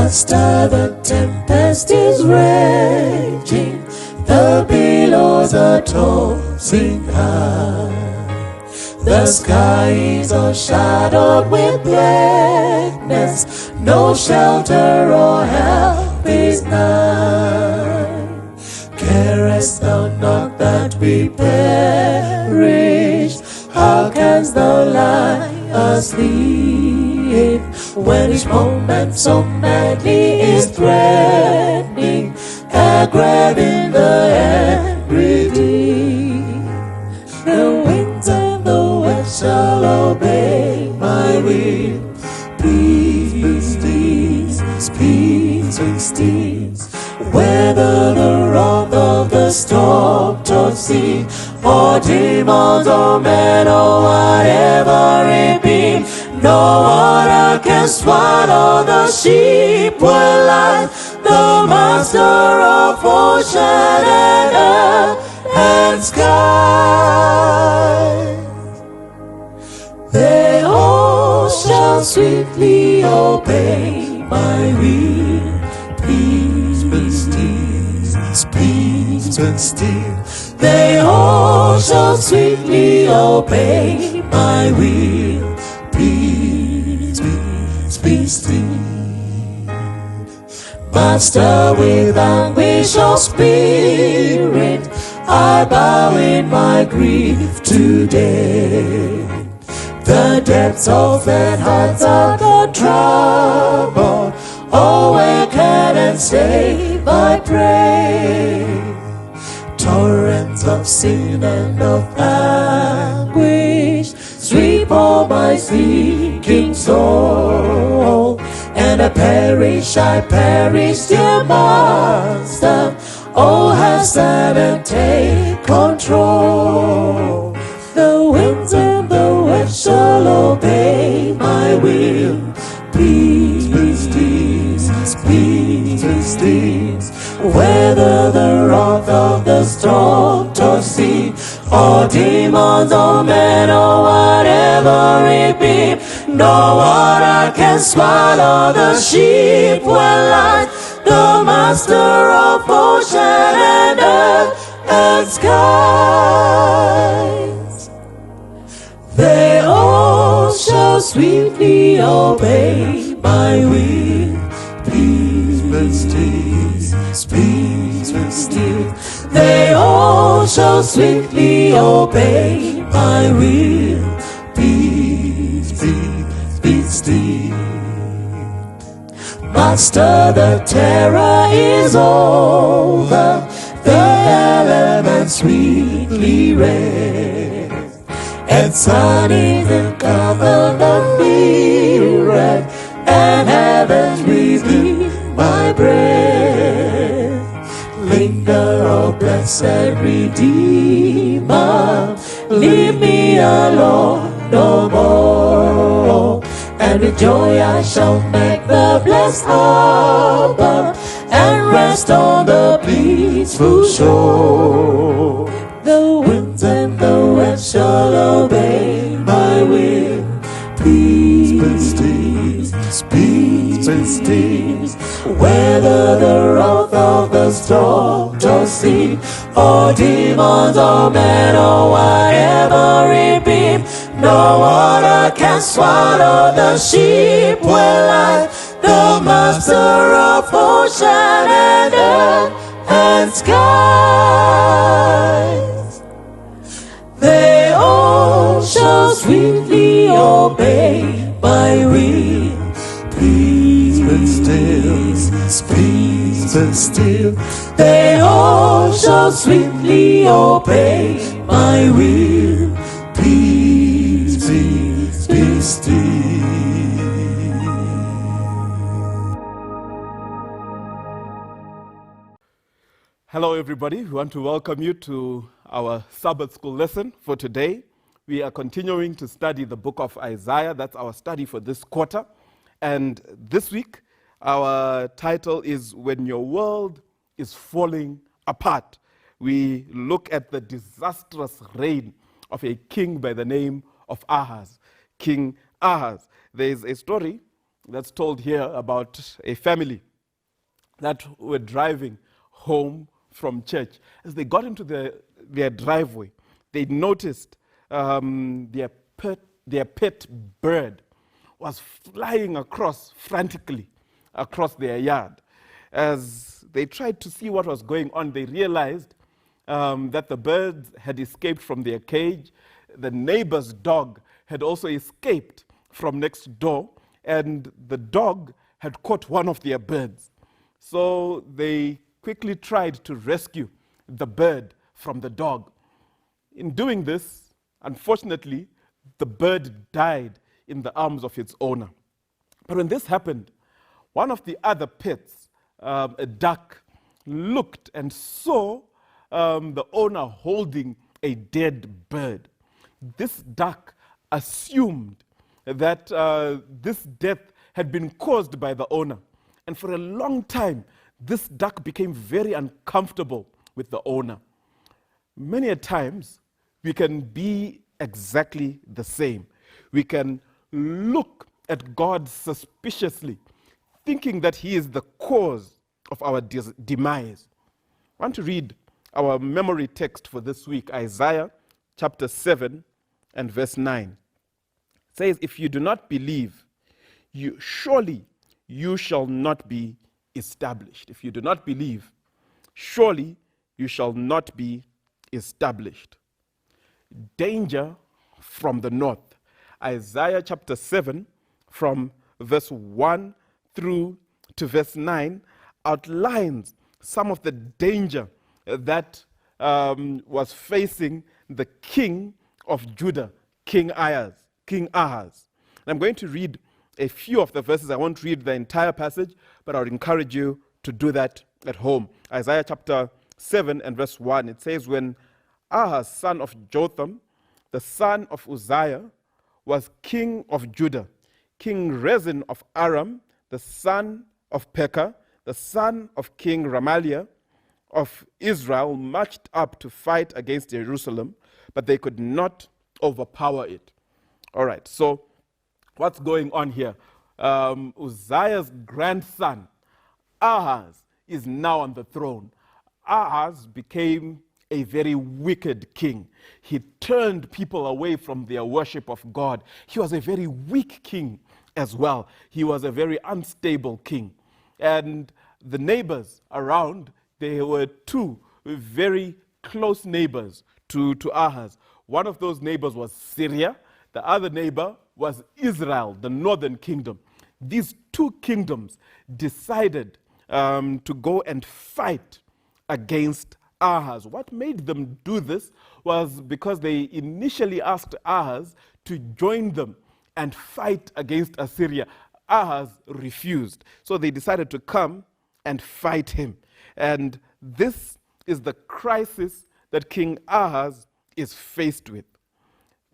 Master, the tempest is raging, the billows are tossing high. The sky is overshadowed with blackness, no shelter or help is nigh. Carest thou not that we perish? How canst thou lie asleep when each moment so madly is threatening, grabbing the angry deep? The winds and the waves shall obey my will. Peace, peace, peace, peace, peace. Whether the wrath of the storm-tossed sea, or demons, or men, or whatever it be, no water can swallow the sheep will lie. The Master of ocean and earth and sky, they all shall swiftly obey my will. Peace be still, peace be still. They all shall sweetly obey my will. Peace be still. Master, with anguish of spirit, I bow in my grief today. The depths of that heart are the trouble, awaken and save, I pray. Torrents of sin and of anguish sweep all my sinking soul, and I perish, dear Master. Oh, hasten and take control. The winds and the waves shall obey my will. Peace, peace, peace, peace, peace, peace. Whether the wrath of the storm-tossed sea, or demons, or men, or whatever it be, no water can swallow the sheep will lie. The Master of ocean and earth and skies, they all shall sweetly obey my will. Peace be still, peace be still. They all shall sweetly obey my will. Peace be still. Master, the terror is over, the elements sweetly rest, and sun is uncovered the mirror, and heaven within my breast. Linger, O blessed Redeemer, leave me alone no more. And with joy I shall make the blessed harbor, and rest on the peaceful shore. The winds and the waves shall obey my will. Peace be still, peace be still. Whether the wrath of the storm-tossed sea, or demons, or men, or whatever it be, no water can swallow the sheep will lie. The Master of ocean and earth and skies, they all shall sweetly obey my will. Peace be still, peace be still. They all shall sweetly obey my will. Peace be still. Hello everybody, we want to welcome you to our Sabbath school lesson for today. We are continuing to study the book of Isaiah. That's our study for this quarter. And this week, our title is When Your World is Falling Apart. We look at the disastrous reign of a king by the name of Ahaz, King Ahaz. There is a story that's told here about a family that were driving home from church. As they got into their driveway, they noticed their pet bird was flying frantically across their yard. As they tried to see what was going on, they realized that the birds had escaped from their cage. The neighbor's dog had also escaped from next door, and the dog had caught one of their birds. So they quickly tried to rescue the bird from the dog. In doing this, unfortunately, the bird died in the arms of its owner. But when this happened, one of the other pets, a duck, looked and saw the owner holding a dead bird. This duck assumed that this death had been caused by the owner. And for a long time, this duck became very uncomfortable with the owner. Many a times, we can be exactly the same. We can look at God suspiciously, thinking that He is the cause of our demise. I want to read our memory text for this week, Isaiah chapter 7 and verse 9. It says, "If you do not believe, surely you shall not be established." If you do not believe, surely you shall not be established. Danger from the north. Isaiah chapter 7 from verse 1 through to verse 9 outlines some of the danger that was facing the king of Judah, King Ahaz. I'm going to read a few of the verses. I won't read the entire passage, but I would encourage you to do that at home. Isaiah chapter 7 and verse 1, it says, "When Ahaz, son of Jotham, the son of Uzziah, was king of Judah, King Rezin of Aram, the son of Pekah, the son of King Ramaliah of Israel, marched up to fight against Jerusalem, but they could not overpower it." All right, so what's going on here? Uzziah's grandson, Ahaz, is now on the throne. Ahaz became a very wicked king. He turned people away from their worship of God. He was a very weak king as well. He was a very unstable king. And the neighbors around, they were two very close neighbors to Ahaz. One of those neighbors was Syria. The other neighbor was Israel, the northern kingdom. These two kingdoms decided to go and fight against Ahaz. What made them do this was because they initially asked Ahaz to join them and fight against Assyria. Ahaz refused. So they decided to come and fight him. And this is the crisis that King Ahaz is faced with.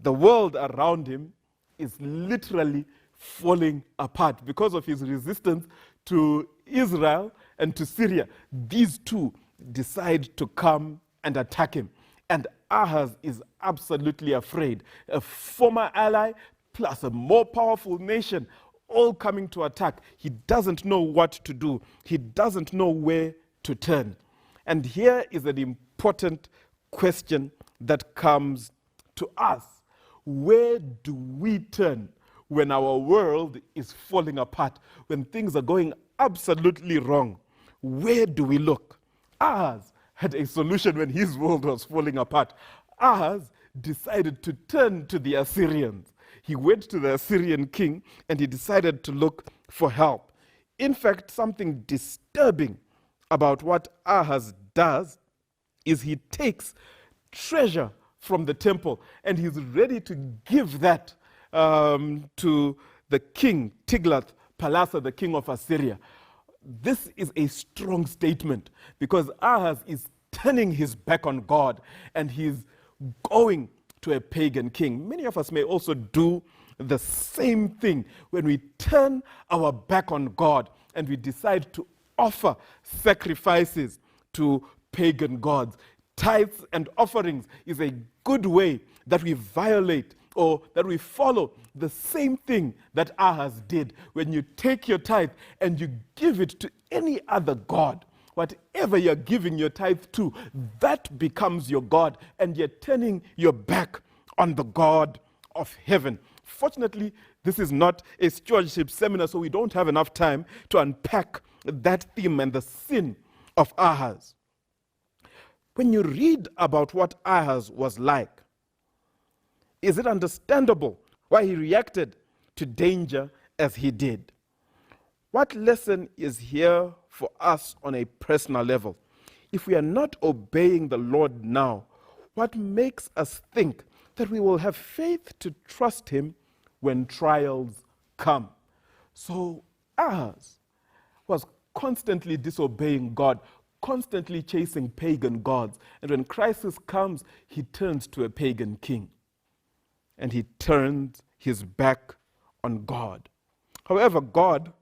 The world around him is literally falling apart because of his resistance to Israel and to Syria. These two decide to come and attack him. And Ahaz is absolutely afraid. A former ally plus a more powerful nation all coming to attack. He doesn't know what to do. He doesn't know where to turn. And here is an important question that comes to us. Where do we turn when our world is falling apart, when things are going absolutely wrong? Where do we look? Ahaz had a solution when his world was falling apart. Ahaz decided to turn to the Assyrians. He went to the Assyrian king and he decided to look for help. In fact, something disturbing about what Ahaz does is he takes treasure from the temple and he's ready to give that to the king, Tiglath-Pileser, the king of Assyria. This is a strong statement because Ahaz is turning his back on God and he's going to a pagan king. Many of us may also do the same thing when we turn our back on God and we decide to offer sacrifices to pagan gods. Tithes and offerings is a good way that we violate or that we follow the same thing that Ahaz did. When you take your tithe and you give it to any other god, whatever you're giving your tithe to, that becomes your God, and you're turning your back on the God of heaven. Fortunately, this is not a stewardship seminar, so we don't have enough time to unpack that theme and the sin of Ahaz. When you read about what Ahaz was like, is it understandable why he reacted to danger as he did? What lesson is here for us on a personal level? If we are not obeying the Lord now, what makes us think that we will have faith to trust him when trials come? So Ahaz was constantly disobeying God, constantly chasing pagan gods. And when crisis comes, he turns to a pagan king. And he turns his back on God. However, God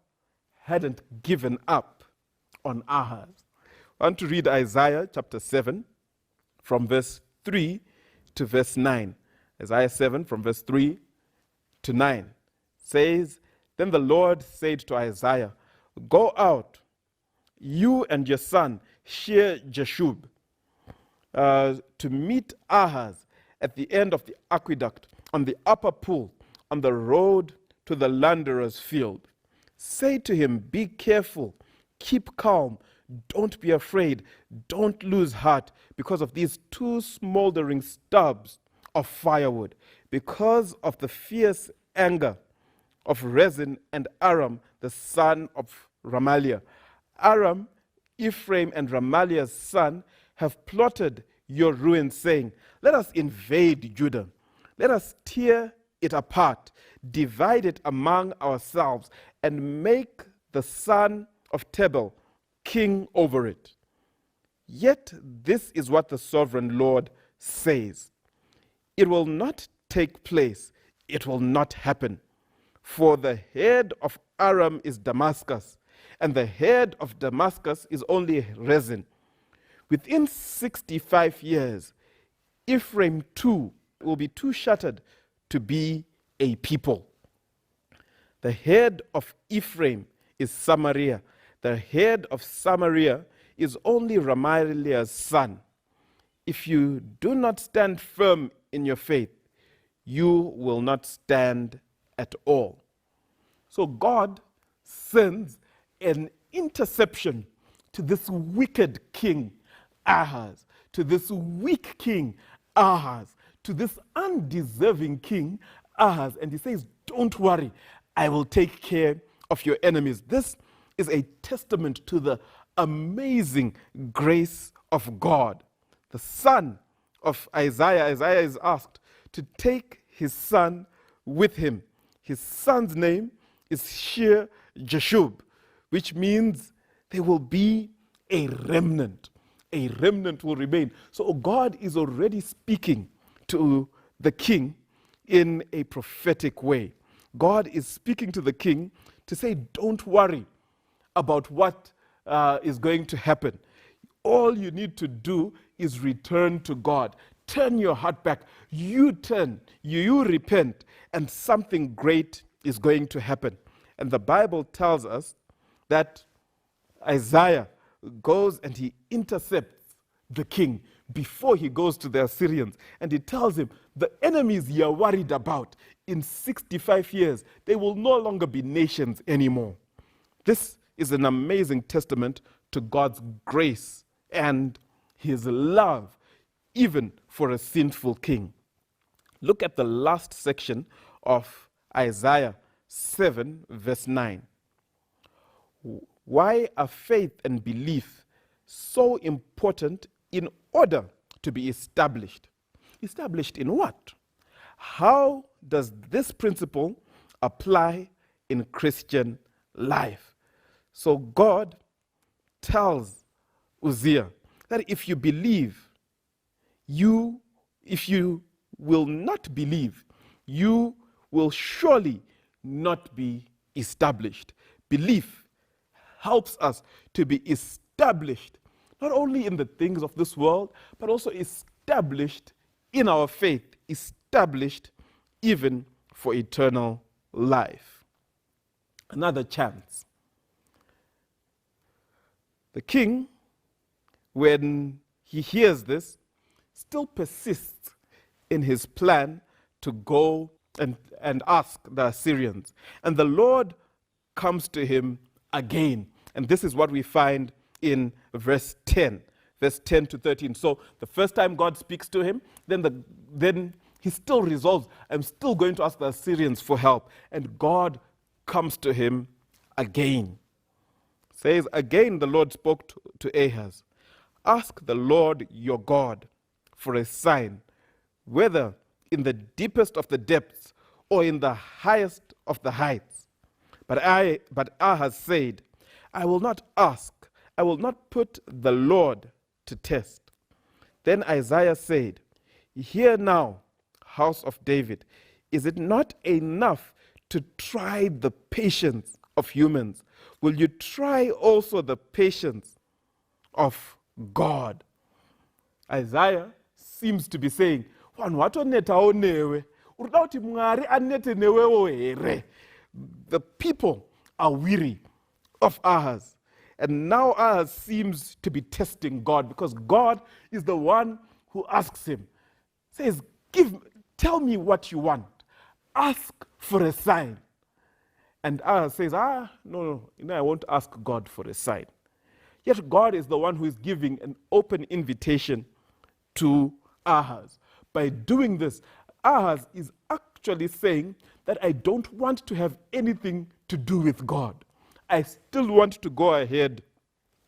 hadn't given up on Ahaz. I want to read Isaiah chapter 7 from verse 3 to verse 9. Isaiah 7 from verse 3 to 9 says, "Then the Lord said to Isaiah, go out, you and your son Shear-Jashub, to meet Ahaz at the end of the aqueduct, on the upper pool, on the road to the landerer's field. Say to him, be careful, keep calm, don't be afraid, don't lose heart because of these two smoldering stubs of firewood, because of the fierce anger of Rezin and Aram, the son of Remaliah. Aram, Ephraim, and Remaliah's son have plotted your ruin, saying, let us invade Judah. Let us tear it apart, divide it among ourselves, and make the son of Tebel king over it. Yet this is what the sovereign Lord says. It will not take place. It will not happen. For the head of Aram is Damascus, and the head of Damascus is only Rezin. Within 65 years, Ephraim too will be too shattered to be a people. The head of Ephraim is Samaria. The head of Samaria is only Remaliah's son. If you do not stand firm in your faith, you will not stand at all. So God sends an interception to this wicked king Ahaz, to this weak king Ahaz, to this undeserving king Ahaz, and he says, don't worry, I will take care of your enemies. This is a testament to the amazing grace of God. The son of Isaiah is asked to take his son with him. His son's name is Shear-Jashub, which means there will be a remnant. A remnant will remain. So God is already speaking to the king in a prophetic way. God is speaking to the king to say, don't worry about what is going to happen. All you need to do is return to God. Turn your heart back. You turn, you repent, and something great is going to happen. And the Bible tells us that Isaiah goes and he intercepts the king before he goes to the Assyrians. And he tells him, the enemies you are worried about in 65 years, they will no longer be nations anymore. This is an amazing testament to God's grace and his love, even for a sinful king. Look at the last section of Isaiah 7, verse 9. Why are faith and belief so important in order to be established? Established in what? How does this principle apply in Christian life? So God tells Uzziah that if you believe, if you will not believe, you will surely not be established. Belief helps us to be established, not only in the things of this world, but also established in our faith, established even for eternal life. Another chance. The king, when he hears this, still persists in his plan to go and ask the Assyrians. And the Lord comes to him again. And this is what we find in verse 10 to 13. So the first time God speaks to him, then he still resolves, I'm still going to ask the Assyrians for help. And God comes to him again. Says, again the Lord spoke to Ahaz, ask the Lord your God for a sign, whether in the deepest of the depths or in the highest of the heights. But Ahaz said, I will not ask, I will not put the Lord to test. Then Isaiah said, hear now, house of David, is it not enough to try the patience of humans? Will you try also the patience of God? Isaiah seems to be saying, the people are weary of Ahaz. And now Ahaz seems to be testing God, because God is the one who asks him, says, tell me what you want. Ask for a sign. And Ahaz says, no, I won't ask God for a sign. Yet God is the one who is giving an open invitation to Ahaz. By doing this, Ahaz is actually saying that I don't want to have anything to do with God. I still want to go ahead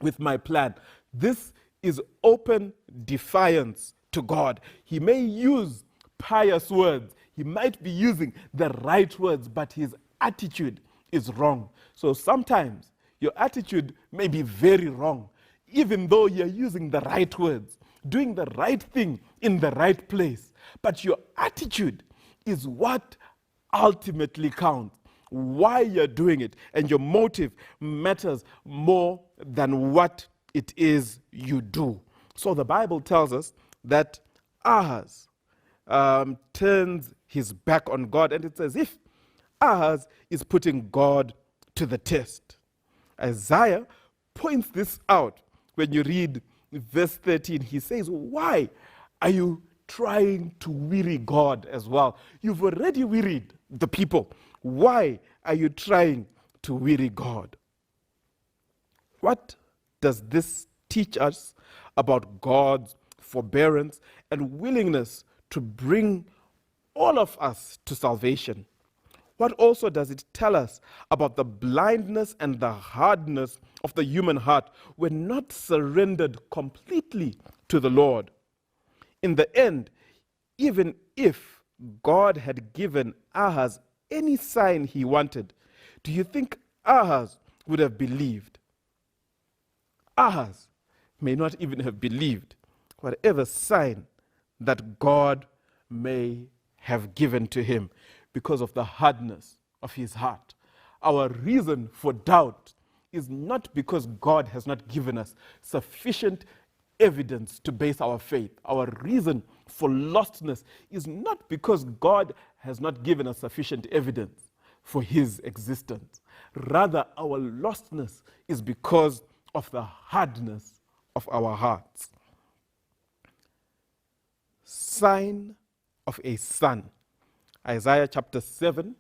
with my plan. This is open defiance to God. He may use pious words. He might be using the right words, but his attitude is wrong. So sometimes your attitude may be very wrong, even though you're using the right words, doing the right thing in the right place. But your attitude is what ultimately counts. Why you're doing it, and your motive matters more than what it is you do. So the Bible tells us that Ahaz turns his back on God, and it's as if Ahaz is putting God to the test. Isaiah points this out when you read verse 13. He says, why are you trying to weary God as well? You've already wearied the people. Why are you trying to weary God? What does this teach us about God's forbearance and willingness to bring all of us to salvation? What also does it tell us about the blindness and the hardness of the human heart when not surrendered completely to the Lord? In the end, even if God had given Ahaz any sign he wanted, do you think Ahaz would have believed? Ahaz may not even have believed whatever sign that God may have given to him, because of the hardness of his heart. Our reason for doubt is not because God has not given us sufficient evidence to base our faith. Our reason for lostness is not because God has not given us sufficient evidence for his existence. Rather, our lostness is because of the hardness of our hearts. Sign of a son. Isaiah chapter 7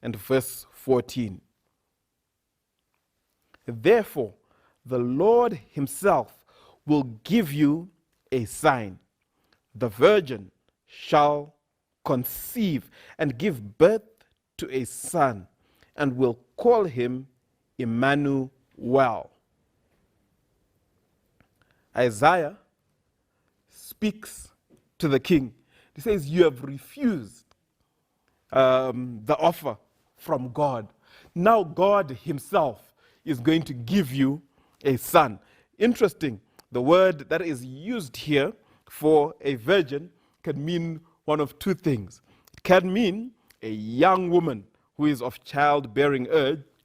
and verse 14. Therefore, the Lord himself will give you a sign. The virgin shall conceive and give birth to a son, and will call him Emmanuel. Isaiah speaks to the king. He says, you have refused the offer from God. Now God himself is going to give you a son. Interesting, the word that is used here for a virgin can mean one of two things. It can mean a young woman who is of childbearing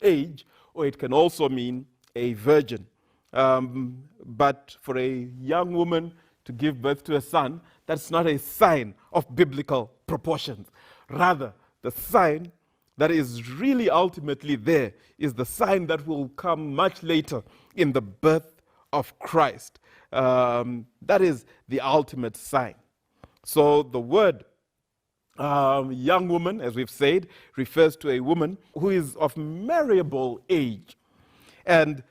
age, or it can also mean a virgin. But for a young woman to give birth to a son, that's not a sign of biblical proportions. Rather, the sign that is really ultimately there is the sign that will come much later in the birth of Christ. That is the ultimate sign. So the word young woman, as we've said, refers to a woman who is of marriageable age. And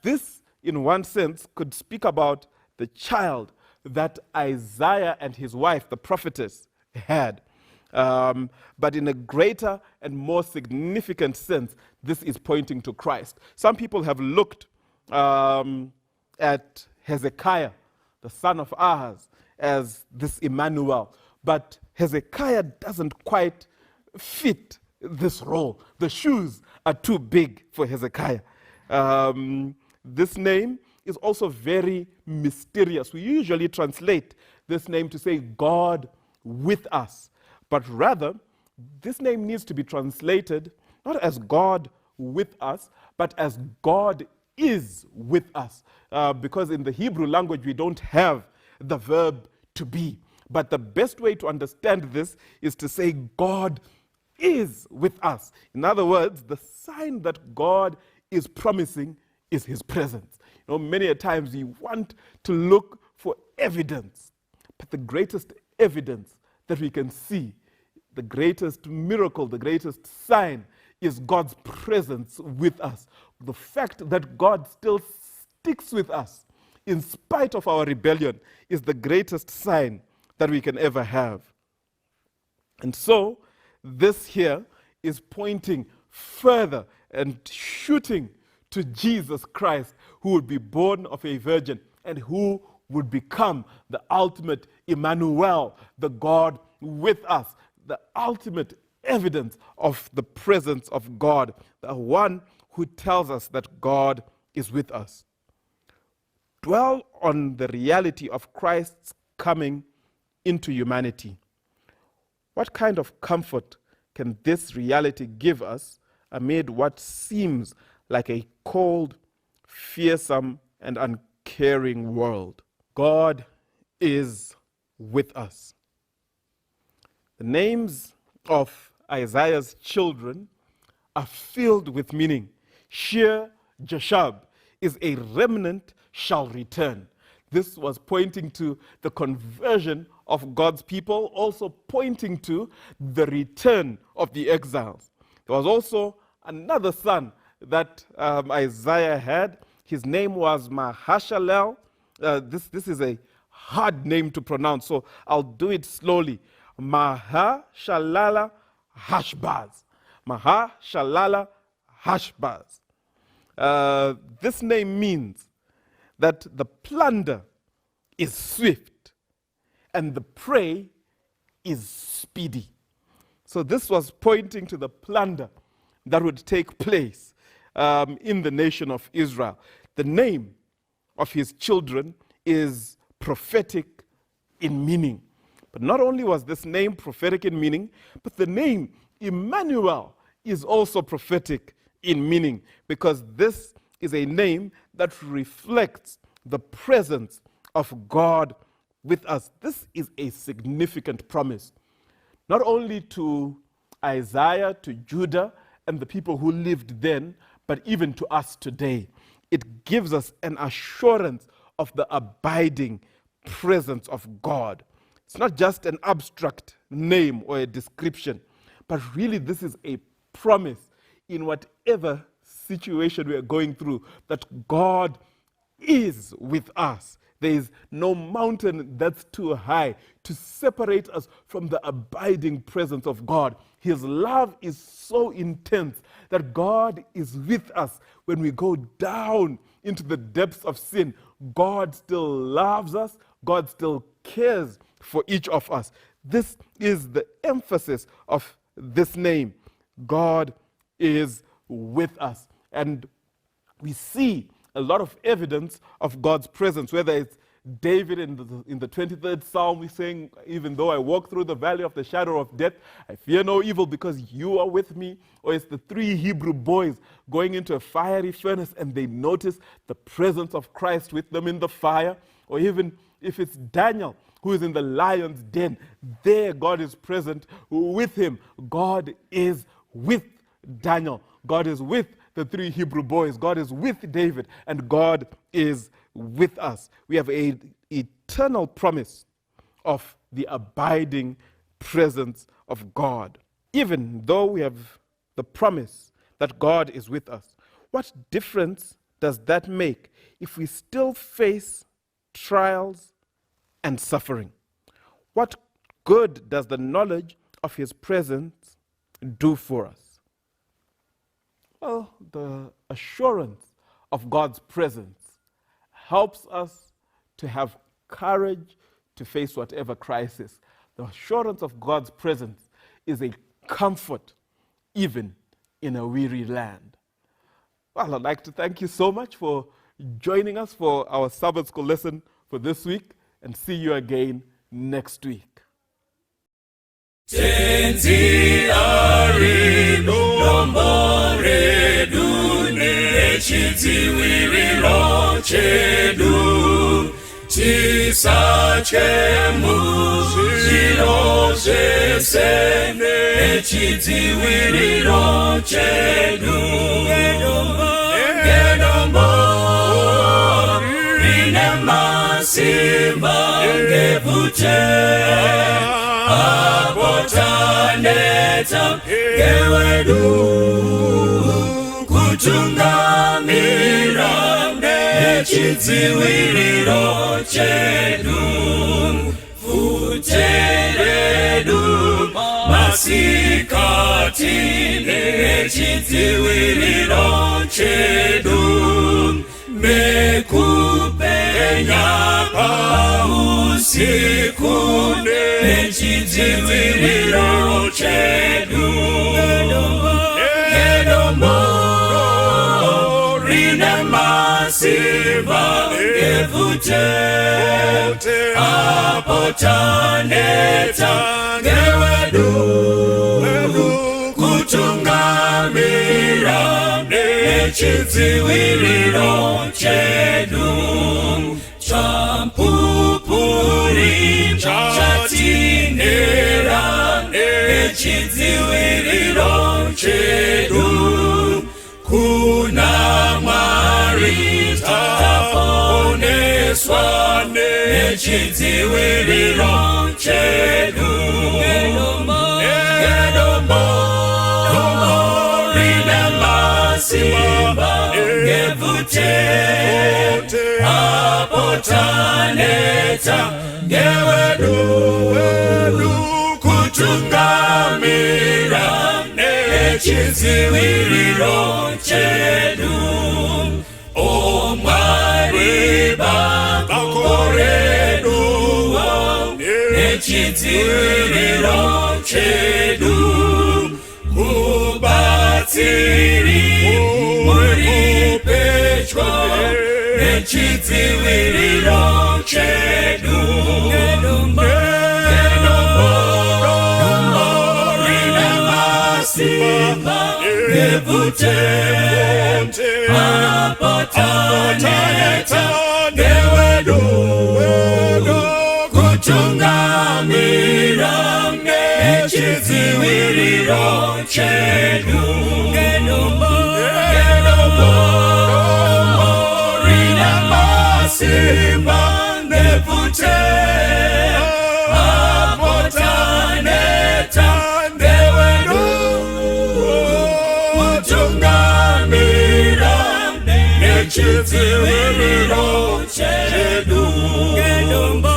this, in one sense, could speak about the child that Isaiah and his wife, the prophetess, had. But in a greater and more significant sense, this is pointing to Christ. Some people have looked at Hezekiah, the son of Ahaz, as this Emmanuel. But Hezekiah doesn't quite fit this role. The shoes are too big for Hezekiah. This name is also very mysterious. We usually translate this name to say God with us. But rather, this name needs to be translated not as God with us, but as God is with us. Because in the Hebrew language, we don't have the verb to be. But the best way to understand this is to say God is with us. In other words, the sign that God is promising is his presence. You know, many a times we want to look for evidence, but the greatest evidence that we can see, the greatest miracle, the greatest sign is God's presence with us. The fact that God still sticks with us in spite of our rebellion is the greatest sign that we can ever have. And so, this here is pointing further and shooting to Jesus Christ, who would be born of a virgin and who would become the ultimate Emmanuel, the God with us, the ultimate evidence of the presence of God, the one who tells us that God is with us. Dwell on the reality of Christ's coming into humanity. What kind of comfort can this reality give us amid what seems like a cold, fearsome, and uncaring world? God is with us. The names of Isaiah's children are filled with meaning. Shear Jashub is a remnant shall return. This was pointing to the conversion of God's people, also pointing to the return of the exiles. There was also another son that Isaiah had. His name was Mahashalel. This is a hard name to pronounce, so I'll do it slowly. Mahashalala Hashbaz. Mahashalala Hashbaz. This name means that the plunder is swift and the prey is speedy. So this was pointing to the plunder that would take place in the nation of Israel. The name of his children is prophetic in meaning. But not only was this name prophetic in meaning, but the name Emmanuel is also prophetic in meaning, because this is a name that reflects the presence of God with us. This is a significant promise, not only to Isaiah, to Judah, and the people who lived then, but even to us today. It gives us an assurance of the abiding presence of God. It's not just an abstract name or a description, but really this is a promise in whatever situation we are going through, that God is with us. There is no mountain that's too high to separate us from the abiding presence of God. His love is so intense that God is with us when we go down into the depths of sin. God still loves us. God still cares for each of us. This is the emphasis of this name. God is with us. And we see a lot of evidence of God's presence, whether it's David in the 23rd Psalm, we're saying, even though I walk through the valley of the shadow of death, I fear no evil because you are with me. Or it's the three Hebrew boys going into a fiery furnace and they notice the presence of Christ with them in the fire. Or even if it's Daniel, who is in the lion's den. There God is present with him. God is with Daniel. God is with the 3 Hebrew boys. God is with David, and God is with us. We have an eternal promise of the abiding presence of God. Even though we have the promise that God is with us, what difference does that make if we still face trials and suffering? What good does the knowledge of his presence do for us? Well, the assurance of God's presence helps us to have courage to face whatever crisis. The assurance of God's presence is a comfort even in a weary land. Well, I'd like to thank you so much for joining us for our Sabbath School lesson for this week, and see you again next week. Tenzi arido lombore dune chidziwiriro chedu tisachemu zviro zvese nechidziwiriro chedu ngedombo rine masimba ngevute abotaneta ngewedu kutungamira nechidziwiriro chedu futeredu masikati nechidziwiriro chedu mekupenya pausiku nechidziwiriro chedu ngedombo rine masimba ngevute abotaneta ngewedu kutungamira nechidziwiriro chedu champupuri chatinera nechidziwiriro chedu kuna Mwari taponeswa nechidziwiriro chedu ngedombo rine masimba ngevute abotaneta ngewedu kutungamira nechidziwiriro chedu o Mwari bakoredu nechidziwiriro chedu kubatsiri muri pedyo nechidziwiriro chedu ngedombo rine masimba ngevute abotaneta ngewedu kutungamira nechidziwiriro chedu ngedombo rine masimba ngevute abotaneta ngewedu kutungamira nechidziwiriro chedu ngedombo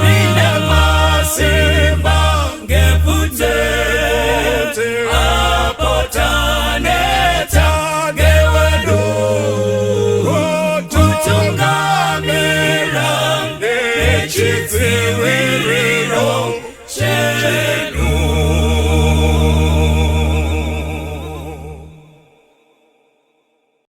rine masimba ngevute abotaneta ngewedu kutungamira nechidziwiriro